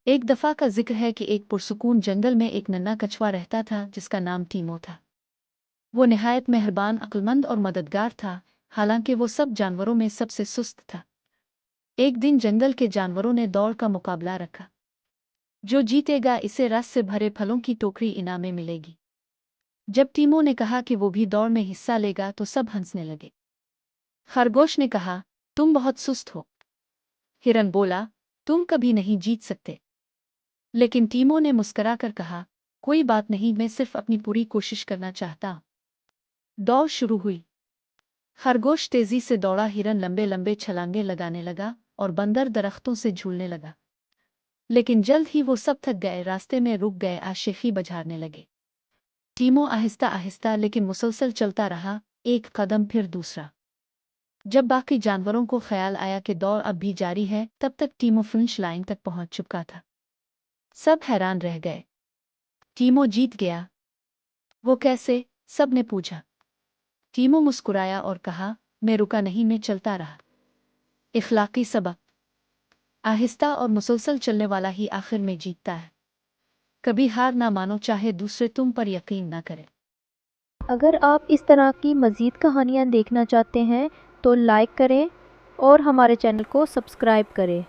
एक दफा का जिक्र है कि एक पुरसुकून जंगल में एक नन्हा कछुआ रहता था जिसका नाम टीमो था। वो निहायत मेहरबान, अक्लमंद और मददगार था, हालांकि वो सब जानवरों में सबसे सुस्त था। एक दिन जंगल के जानवरों ने दौड़ का मुकाबला रखा। जो जीतेगा इसे रस से भरे फलों की टोकरी इनाम में मिलेगी। जब टीमो ने कहा कि वो भी दौड़ में हिस्सा लेगा तो सब हंसने लगे। खरगोश ने कहा, तुम बहुत सुस्त हो। हिरन बोला, तुम कभी नहीं जीत सकते। लेकिन टीमो ने मुस्कुराकर कहा, कोई बात नहीं, मैं सिर्फ अपनी पूरी कोशिश करना चाहता हूं। दौड़ शुरू हुई। खरगोश तेजी से दौड़ा, हिरन लंबे लंबे छलांगे लगाने लगा और बंदर दरख्तों से झूलने लगा। लेकिन जल्द ही वो सब थक गए, रास्ते में रुक गए, आशिकी बजारने लगे। टीमो आहिस्ता आहिस्ता लेकिन मुसलसल चलता रहा, एक कदम फिर दूसरा। जब बाकी जानवरों को ख्याल आया कि दौड़ अब भी जारी है, तब तक टीमो फिनिश लाइन तक पहुंच चुका था। सब हैरान रह गए। टीमो जीत गया। वो कैसे? सब ने पूछा। टीमो मुस्कुराया और कहा, मैं रुका नहीं, मैं चलता रहा। इखलाकी सबक। आहिस्ता और मुसलसल चलने वाला ही आखिर में जीतता है। कभी हार ना मानो, चाहे दूसरे तुम पर यकीन ना करें। अगर आप इस तरह की मज़ीद कहानियाँ देखना चाहते हैं तो लाइक करें और हमारे चैनल को सब्सक्राइब करें।